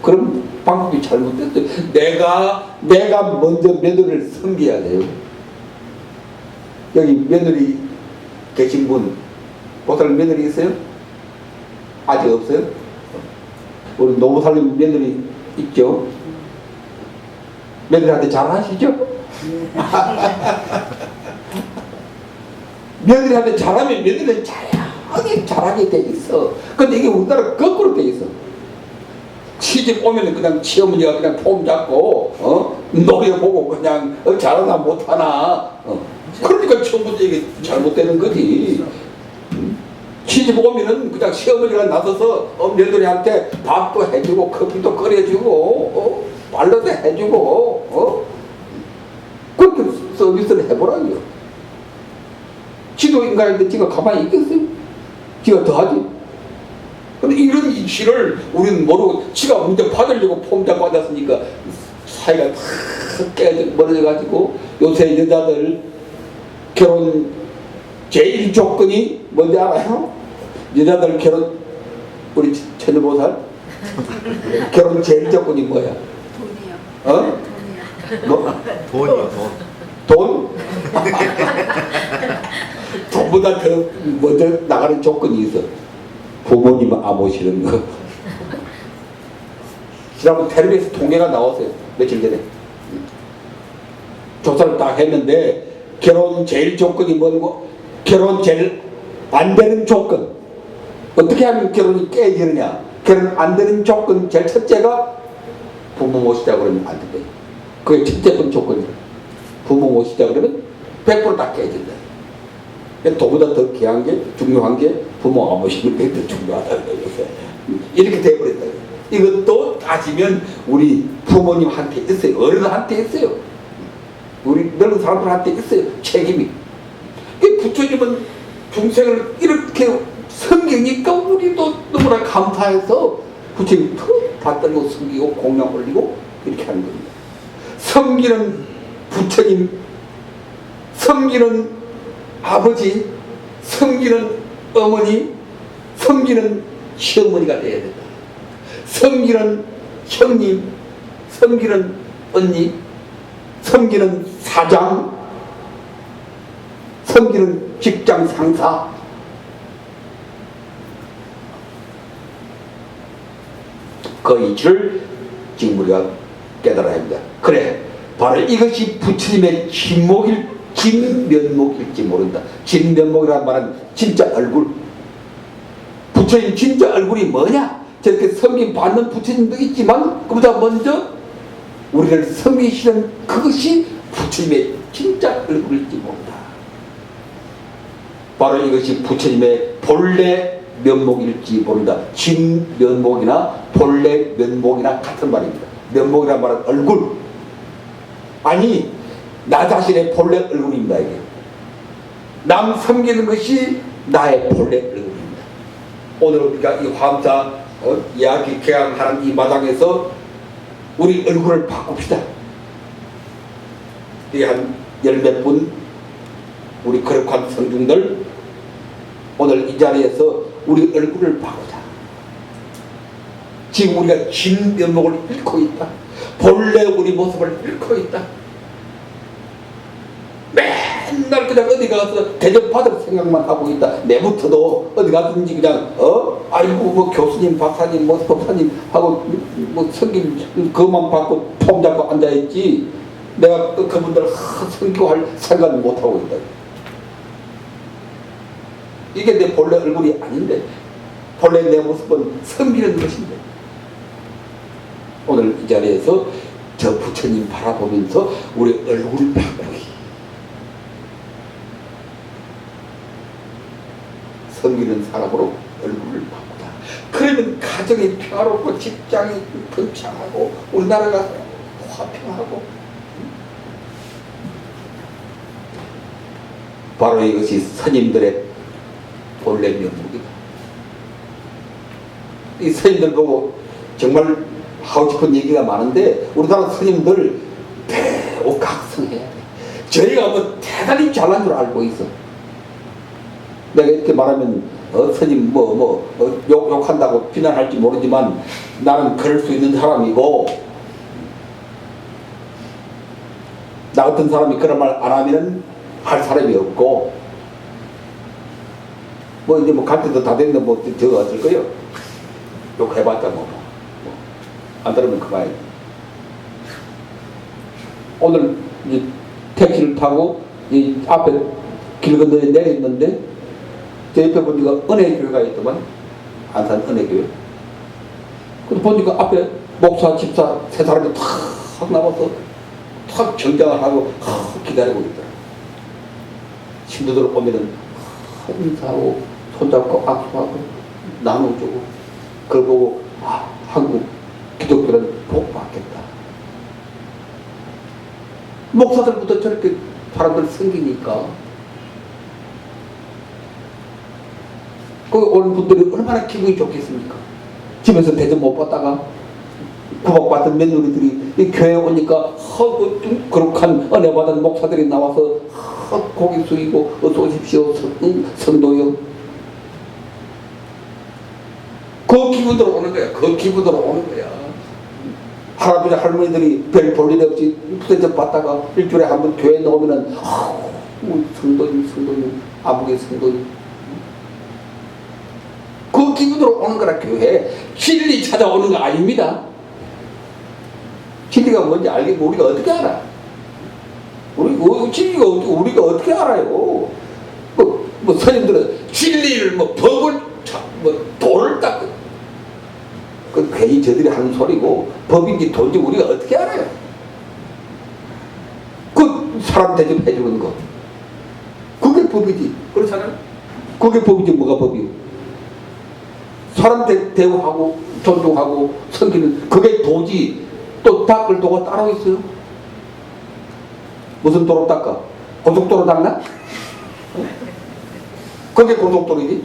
Speaker 1: 그런 방법이 잘못됐어요. 내가 먼저 며느리를 섬겨야 돼요. 여기 며느리 계신 분 보살 며느리 있어요? 아직 없어요? 우리 노무살님 며느리 있죠? 며느리한테 잘하시죠? 며느리한테 잘하면 며느리는 잘하게 돼 있어. 근데 이게 우리나라 거꾸로 돼 있어. 시집 오면 그냥 시어머니가 그냥 폼 잡고 노려보고 그냥 잘하나 못하나 그러니까 처음부터 이게 잘못되는 거지. 시집 오면은 그냥 시어머니가 나서서 며느리한테 밥도 해주고 커피도 끓여주고 말로도 해주고 그렇게 서비스를 해보라고요. 지도 인간인데 지가 가만히 있겠어요? 지가 더 하지. 근데 이런 이치를 우리는 모르고 지가 먼저 받으려고 폼 잡고 앉았으니까 사이가 다 멀어져가지고 요새 여자들 결혼 제일 조건이 뭔지 알아요? 여자들 결혼, 우리 천여보살 결혼 제일 조건이 뭐야? 돈이요. 뭐?
Speaker 4: 돈이요,
Speaker 1: 돈? 돈보다 더 먼저 나가는 조건이 있어. 부모님 안 모시는 거. 지난번 텔레비에서 통계가 나왔어요. 며칠 전에. 조사를 딱 했는데 결혼 제일 조건이 뭐고, 결혼 제일 안 되는 조건. 어떻게 하면 결혼이 깨지느냐. 결혼 안 되는 조건 제일 첫째가 부모 모시자 그러면 안 된대. 그게 첫째 번 조건이에요. 부모 모시자 그러면 100% 다 깨진다. 돈보다 더 귀한 게, 중요한 게 부모 안 모시는 게 더 중요하다. 이렇게 돼버렸다. 이것도 따지면 우리 부모님한테 있어요. 어른한테 있어요. 우리 늙은 사람들한테 있어요. 책임이. 부처님은 중생을 이렇게 섬기니까 우리도 너무나 감사해서 부처님 더 받들고 섬기고 공양 올리고 이렇게 하는 겁니다. 섬기는 부처님, 섬기는 아버지, 섬기는 어머니, 섬기는 시어머니가 되어야 된다. 섬기는 형님, 섬기는 언니, 섬기는 사장, 섬기는 직장 상사, 그 이치를 지금 우리가 깨달아야 합니다. 그래, 바로 이것이 부처님의 진면목일지 모른다. 진면목이라는 말은 진짜 얼굴. 부처님 진짜 얼굴이 뭐냐? 저렇게 섬김 받는 부처님도 있지만 그보다 먼저 우리를 섬기시는 그것이 부처님의 진짜 얼굴일지 모른다. 바로 이것이 부처님의 본래 면목일지 모른다. 진면목이나 본래 면목이나 같은 말입니다. 면목이란 말은 얼굴. 아니, 나 자신의 본래 얼굴입니다. 이게 남 섬기는 것이 나의 본래 얼굴입니다. 오늘 우리가 이 화엄사 이야기 개항하는 이 마당에서 우리 얼굴을 바꿉시다. 이 한 열 몇 분 우리 거룩한 성중들 오늘 이 자리에서 우리 얼굴을 바꾸자. 지금 우리가 진면목을 잃고 있다. 본래 우리 모습을 잃고 있다. 맨날 그냥 어디 가서 대접받을 생각만 하고 있다. 내부터도 어디 가든지 그냥 아이고 뭐 교수님 박사님 뭐 법사님 하고 뭐 성김 그것만 받고 폼 잡고 앉아있지. 내가 그분들 성교할 생각을 못하고 있다. 이게 내 본래 얼굴이 아닌데, 본래 내 모습은 섬기는 것인데, 오늘 이 자리에서 저 부처님 바라보면서 우리 얼굴을 바꾸기, 섬기는 사람으로 얼굴을 바꾸다. 그러면 가정이 평화롭고 직장이 번창하고 우리나라가 화평하고. 바로 이것이 스님들의 본래 면목이다. 이 스님들 보고 정말 하고 싶은 얘기가 많은데 우리나라 스님들 매우 각성해야 돼. 저희가 뭐 대단히 잘난 줄 알고 있어. 내가 이렇게 말하면 스님 욕한다고 비난할지 모르지만 나는 그럴 수 있는 사람이고, 나 같은 사람이 그런 말 안 하면은 할 사람이 없고, 뭐 이제 뭐 갈 때도 다 됐는데 뭐 저거 어쩔 거요? 욕해봤자 안 들으면 그만이야. 오늘 이제 택시를 타고 이 앞에 길 건너에 내렸는데 저 옆에 보니까 은혜교회가 있더만, 안산 은혜교회. 그래서 보니까 앞에 목사, 집사 세 사람이 탁 나와서 탁 정장을 하고 기다리고 있더라. 신도들 오면은 인사하고 손잡고 악수하고 나눠주고, 그걸 보고 한국 기독교는 복 받겠다. 목사들부터 저렇게 사람들 생기니까 거기 오는 분들이 얼마나 기분이 좋겠습니까? 집에서 대접 못 받다가 구박받은 며느리들이 이 교회에 오니까 좀 거룩한 은혜 받은 목사들이 나와서 고개 숙이고 어서 오십시오 성도요. 그 기분으로 오는 거야. 그 기분으로 오는 거야. 할아버지 할머니들이 별 볼 일 없이 대접 받다가 일주일에 한 번 교회에 나오면은 성도님 아무개 성도님, 그 기분으로 오는 거라. 교회 진리 찾아오는 거 아닙니다. 진리가 뭔지 알겠고 우리가 어떻게 알아? 진리가 우리가 어떻게 알아요? 뭐 스님들은 진리를 법을 돈을 닦고, 그 괜히 저들이 하는 소리고, 법인지 돈인지 우리가 어떻게 알아요? 그 사람 대접해 주는 거, 그게 법이지. 그렇잖아요? 그게 법이지 뭐가 법이요? 사람 대우하고 존중하고 섬기는 그게 도지. 또 닦을 도가 따로 있어요. 무슨 도로 닦아? 고속도로 닦나? 그게 고속도로이지.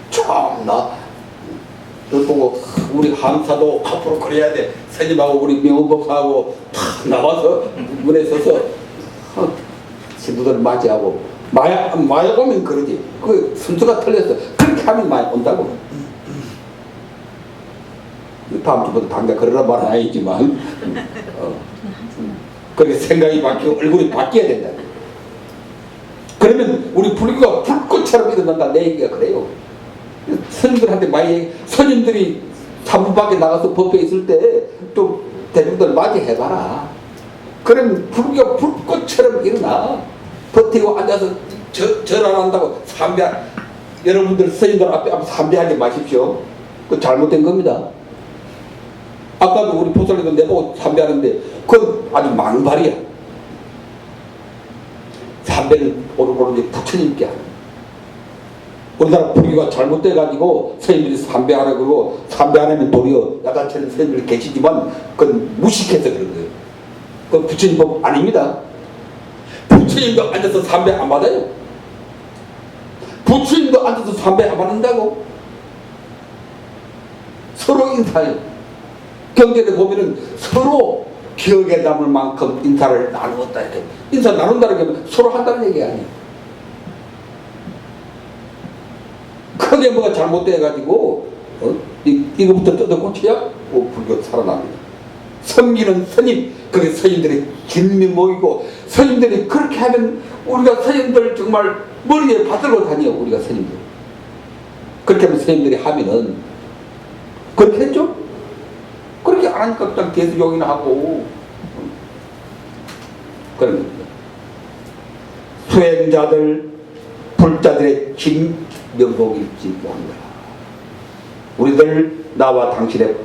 Speaker 1: 참나. 너 보고 우리 함사도 앞으로 그래야 돼. 스님하고 우리 명호법사하고 탁 나와서 문에 서서 신부들 맞이하고 마야 오면 그러지. 그 순서가 틀렸어. 그렇게 하면 많이 온다고. 다음 주부터 당장 그러라 말은 아니지만 그렇게 생각이 바뀌고 얼굴이 바뀌어야 된다. 그러면 우리 불교가 불꽃처럼 일어난다. 내 얘기가 그래요. 스님들한테 많이 스님들이 사부 밖에 나가서 법회 있을 때 또 대중들 맞이해봐라. 그러면 불교가 불꽃처럼 일어나. 버티고 앉아서 절 안 한다고 삼배, 여러분들 스님들 앞에 삼배하지 마십시오. 그 잘못된 겁니다. 아까도 우리 보살님도 내보고 삼배하는데 그건 아주 망발이야. 삼배는 오로지 부처님께 하는. 우리나라 불교가 잘못돼가지고 스님들이 삼배하라고 그러고 삼배 안 하면 도리어 야단치는 스님들이 계시지만 그건 무식해서 그런 거예요. 그건 부처님 법 아닙니다. 부처님도 앉아서 삼배 안 받아요. 부처님도 앉아서 삼배 안 받는다고. 서로 인사해요. 경전에 보면은 서로 기억에 남을 만큼 인사를 나누었다 이렇게. 인사 나눈다는 게 서로 한다는 얘기 아니에요. 크게 뭐가 잘못돼가지고 이거부터 뜯어고쳐야 불교 살아납니다. 섬기는 스님, 그게 스님들이 길미 모이고 스님들이 그렇게 하면 우리가 스님들 정말 머리에 받들고 다녀. 우리가 스님들 그렇게 하면 스님들이 하면은 그렇게 했죠. 그렇게 안 하니까 그냥 대수욕이나 하고 그런 겁니다. 수행자들 불자들의 진 면목일지 모른다. 우리들 나와 당신의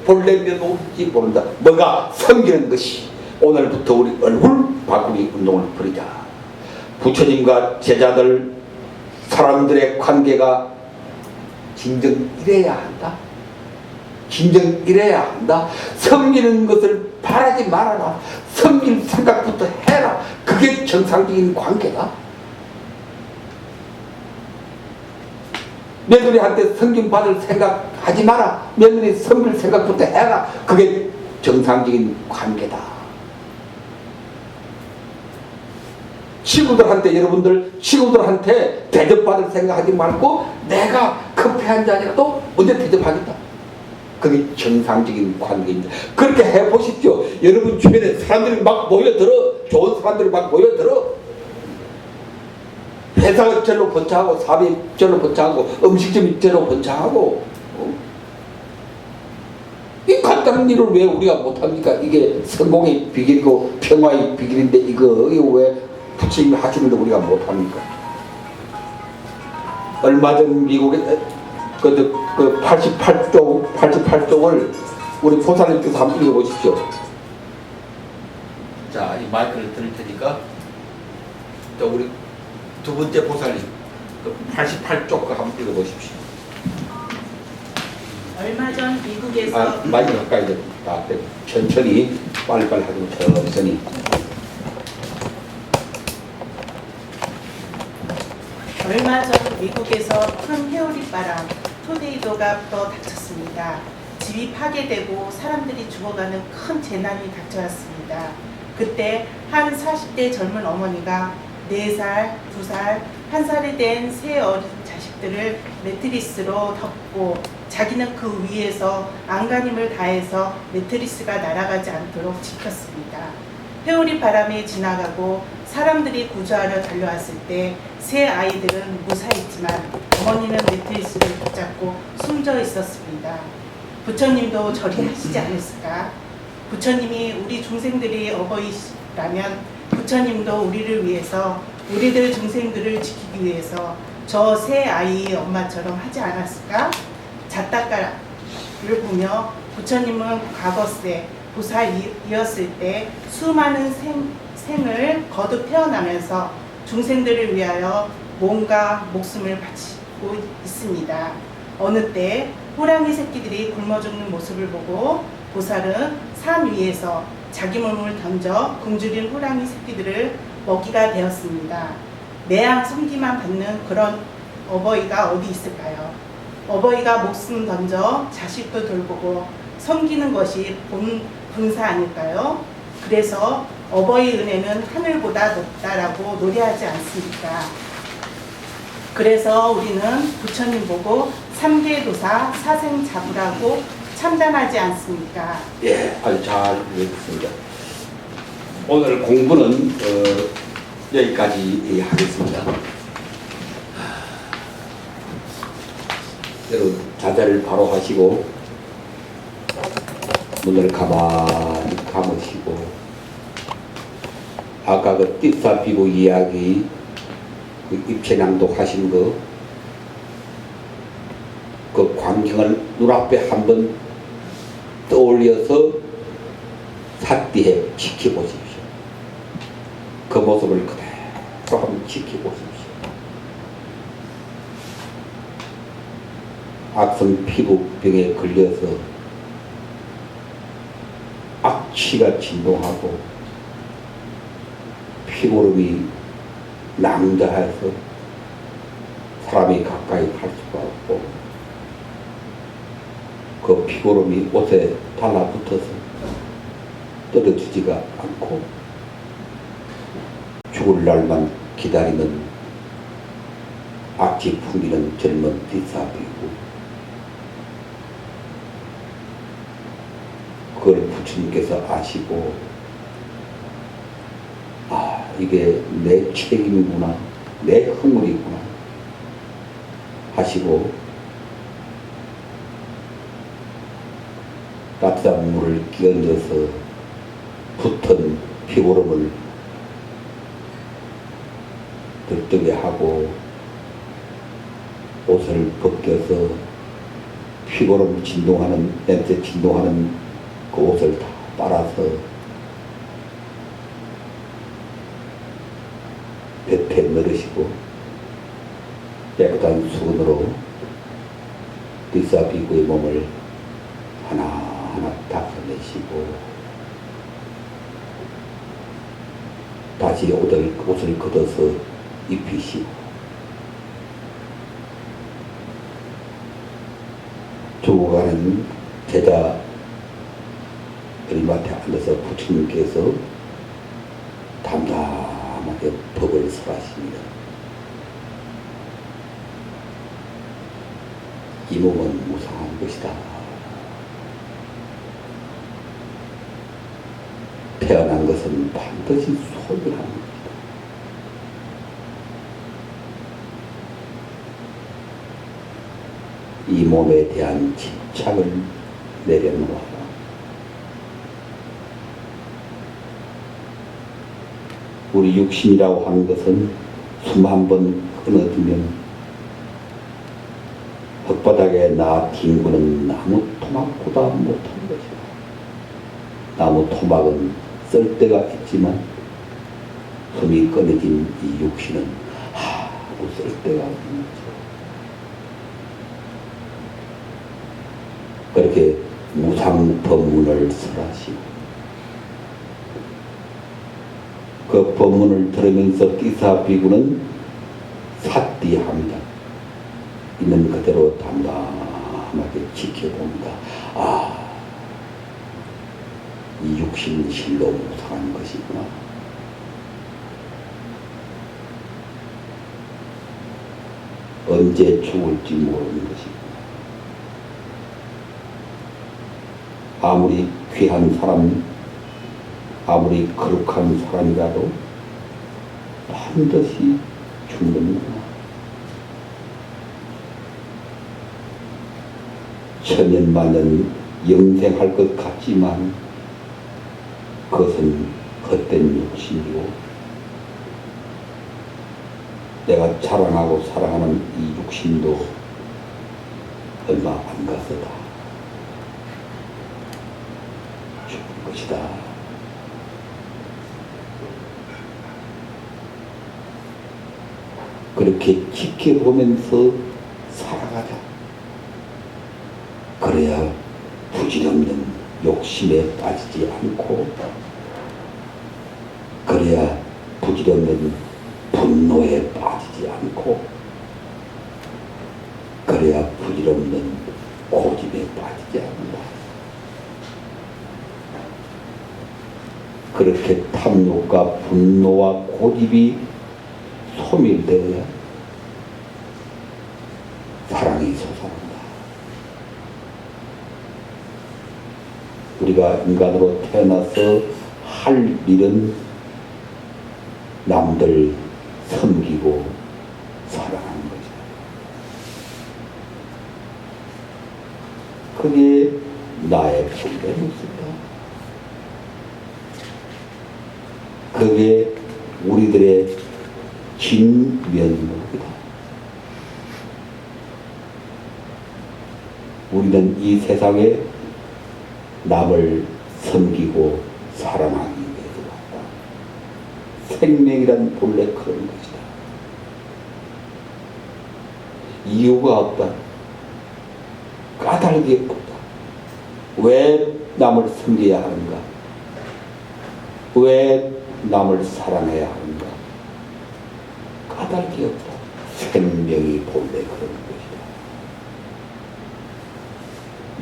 Speaker 1: 본래 면목일지 모른다. 뭐가 섬기는 것이. 오늘부터 우리 얼굴 바꾸기 운동을 벌이자. 부처님과 제자들 사람들의 관계가 진정 이래야 한다. 진정 이래야 한다. 섬기는 것을 바라지 말아라. 섬길 생각부터 해라. 그게 정상적인 관계다. 며느리한테 섬김 받을 생각 하지 마라. 며느리 섬길 생각부터 해라. 그게 정상적인 관계다. 친구들한테 여러분들 친구들한테 대접받을 생각하지 말고 내가 커피 한 잔이라도 언제 대접하겠다. 그게 정상적인 관계입니다. 그렇게 해보십시오. 여러분 주변에 사람들이 막 모여들어. 좋은 사람들이 막 모여들어. 회사가 절로 번창하고 사업이 절로 번창하고 음식점이 절로 번창하고 이 간단한 일을 왜 우리가 못합니까? 이게 성공의 비결이고 평화의 비결인데 이거 왜 부처님이 하시는데 우리가 못합니까? 얼마 전 미국에 그 88쪽을 우리 보살님께서 한번 읽어보십시오. 자, 이 마이크를 드릴 테니까 또 우리 두 번째 보살님 88쪽 그 한번 읽어보십시오.
Speaker 3: 얼마 전 미국에서
Speaker 1: 많이 가까이 다 천천히 빨리빨리 하고 천천히.
Speaker 3: 얼마 전 미국에서 큰 해오리바람 토네이도가 불어 닥쳤습니다. 집이 파괴되고 사람들이 죽어가는 큰 재난이 닥쳐왔습니다. 그때 한 40대 젊은 어머니가 4살, 2살, 1살이 된 새 어린 자식들을 매트리스로 덮고 자기는 그 위에서 안간힘을 다해서 매트리스가 날아가지 않도록 지켰습니다. 회오리 바람이 지나가고 사람들이 구조하러 달려왔을 때 새 아이들은 무사했지만 어머니는 매트리스를 붙잡고 숨져 있었습니다. 부처님도 저리 하시지 않았을까? 부처님이 우리 중생들이 어버이시라면 부처님도 우리를 위해서 우리들 중생들을 지키기 위해서 저 새 아이의 엄마처럼 하지 않았을까? 자타가를 보며 부처님은 과거세 보살이었을 때 수많은 생을 거듭 태어나면서 중생들을 위하여 몸과 목숨을 바치고 있습니다. 어느 때 호랑이 새끼들이 굶어 죽는 모습을 보고 보살은 산 위에서 자기 몸을 던져 굶주린 호랑이 새끼들을 먹이가 되었습니다. 매양 섬기만 받는 그런 어버이가 어디 있을까요? 어버이가 목숨 던져 자식도 돌보고 섬기는 것이 본사 아닐까요? 그래서 어버이 은혜는 하늘보다 높다라고 노래하지 않습니까? 그래서 우리는 부처님 보고 삼계도사 사생자부라고 참단하지 않습니까?
Speaker 1: 예, 아주 잘 읽었습니다. 오늘 공부는 여기까지 하겠습니다. 여러분 자세를 바로 하시고 눈을 가만히 감으시고 아까 그 띠싸비고 이야기 그 입체낭독 하신 그 광경을 눈앞에 한번 떠올려서 삿디해 지켜보십시오. 그 모습을 그대로 한번 지켜보십시오. 악성 피부병에 걸려서 악취가 진동하고 피고름이 낭자해서 사람이 가까이 갈 수가 없고 그 피고름이 옷에 달라붙어서 떨어지지가 않고 죽을 날만 기다리는 악취 풍기는 젊은 뒷사람이고 그걸 부처님께서 아시고 이게 내 책임이구나 내 허물이구나 하시고 따뜻한 물을 끼얹어서 붙은 피고름을 들뜨게 하고 옷을 벗겨서 피고름 진동하는 냄새 진동하는 그 옷을 다 빨아서 뱉에 넣으시고 깨끗한 수건으로 뒷사비구의 몸을 하나하나 닦아내시고 다시 옷을 걷어서 입히시고 죽어가는 제자 이마트에 앉아서 부처님께서 담담하게 법을 설하십니다. 이 몸은 무상한 것이다. 태어난 것은 반드시 소멸하는 것이다. 이 몸에 대한 집착을 내려놓아라. 우리 육신이라고 하는 것은 숨 한 번 끊어지면 흙바닥에 나 뒹구는 나무 토막보다 못한 것이다. 나무 토막은 쓸 데가 있지만 숨이 끊어진 이 육신은 아무 쓸 데가 없는 거죠. 그렇게 무상법문을 설하시고 그 법문을 들으면서 끼사 비구는 삿디합니다. 있는 그대로 담담하게 지켜봅니다. 이 육신은 실로 무상한 것이구나. 언제 죽을지 모르는 것이구나. 아무리 귀한 사람, 아무리 거룩한 사람이라도 반드시 죽는구나. 천년만년 영생할 것 같지만 그것은 헛된 육신이고 내가 자랑하고 사랑하는 이 육신도 얼마 안 가서다 죽을 것이다. 그렇게 지켜보면서 살아가자. 부질없는 욕심에 빠지지 않고 그래야 부질없는 분노에 빠지지 않고 그래야 부질없는 고집에 빠지지 않는다. 그렇게 탐욕과 분노와 고집이 소멸되어야 사랑이 솟아난다. 우리가 인간으로 태어나서 할 일은 남들 섬기고 사랑하는 거죠. 그게 나의 본래 모습이다. 그게 우리들의 진면목이다. 우리는 이 세상에 남을 섬기고 사랑하기 위해서 왔다. 생명이란 본래 그런 것이다. 이유가 없다. 까닭이 없다. 왜 남을 섬겨야 하는가? 왜 남을 사랑해야 하는가? 까닭이 없다. 생명이 본래 그런 것이다.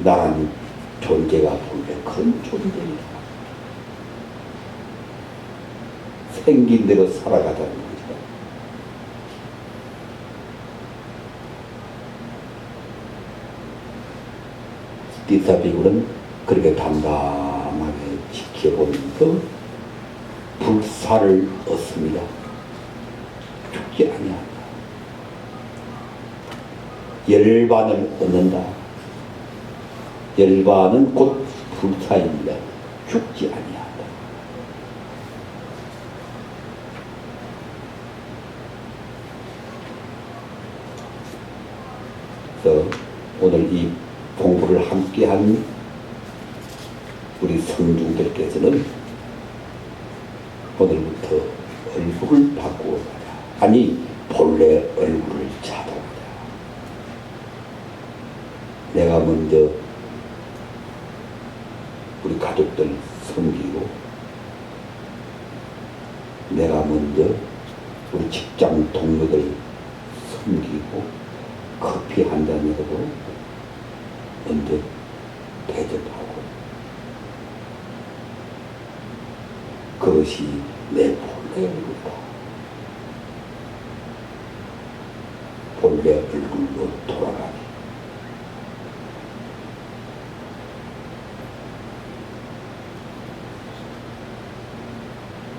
Speaker 1: 나란 존재가 본래 그런 존재이다. 생긴 대로 살아가자는 것이다. 스티사비굴은 그렇게 담담하게 지켜보면서 불사를 얻습니다. 죽지 아니한다. 열반을 얻는다. 열반은 곧 불사입니다. 죽지 아니한다. 그래서 오늘 이 공부를 함께한 우리 성중들께서는 오늘부터 얼굴을 바꾸어 가자. 아니 본래 얼굴을 찾아가자. 내가 먼저 우리 가족들 섬기고 내가 먼저 우리 직장 동료들 섬기고 커피 한 잔이라도 먼저 대접하고 그것이 내 본래 얼굴이다. 본래 얼굴로 돌아가기.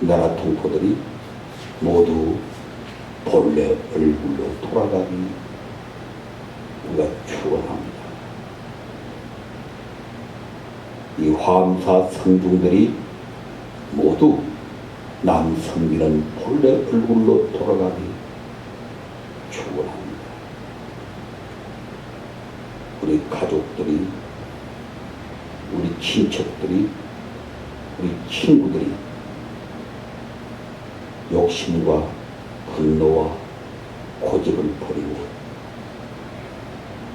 Speaker 1: 나라 동포들이 모두 본래 얼굴로 돌아가기 우리가 축원합니다. 이 화엄사 성중들이 모두 남 섬기는 본래 얼굴로 돌아가기 축원합니다. 우리 가족들이, 우리 친척들이, 우리 친구들이 욕심과 분노와 고집을 버리고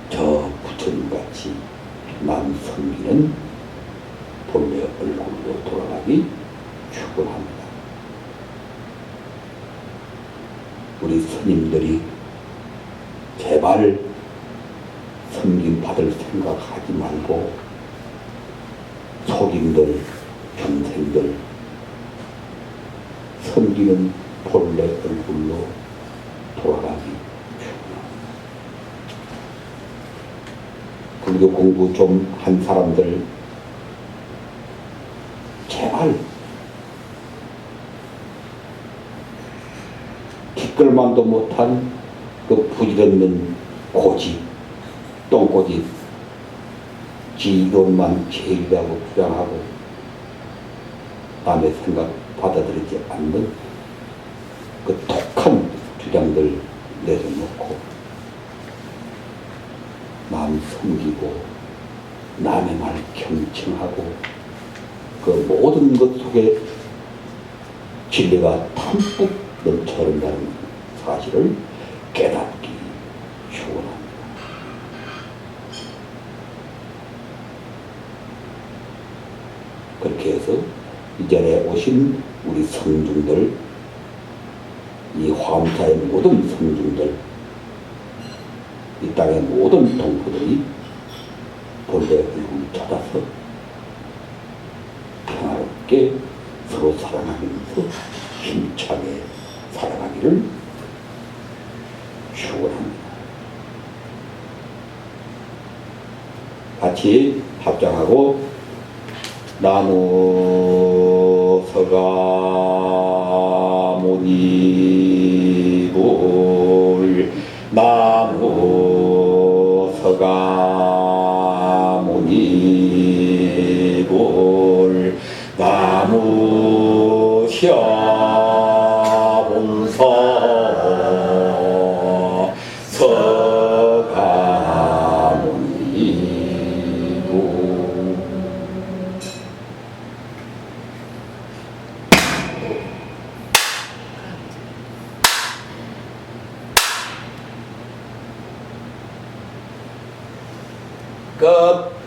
Speaker 1: 저 부처님같이 남 섬기는 본래 얼굴로 돌아가기 축원합니다. 우리 스님들이 제발 섬김 받을 생각하지 말고 속임들, 평생들 섬기는 본래 얼굴로 돌아가기 축원합니다. 불교 공부 좀 한 사람들 제발 기끌만도 못한 그 부질없는 고집, 똥고집, 지 이론만 제일이라고 주장하고 남의 생각 받아들이지 않는 그 독한 주장들 내려놓고 남 섬기고 남의 말 경청하고 그 모든 것 속에 진리가 탐뿍 넘쳐른다는 사실을 깨닫기 축원합니다. 그렇게 해서 이전에 오신 우리 성중들, 이 화엄사의 모든 성중들, 이 땅의 모든 동포들이 본래 의국을 찾아서 평화롭게 서로 사랑하면서 힘차게 살아가기를 축원합니다. 같이 합장하고 나무 서가모니불 나무 서가모니불 나무 샤본서 서가모니불. 끝.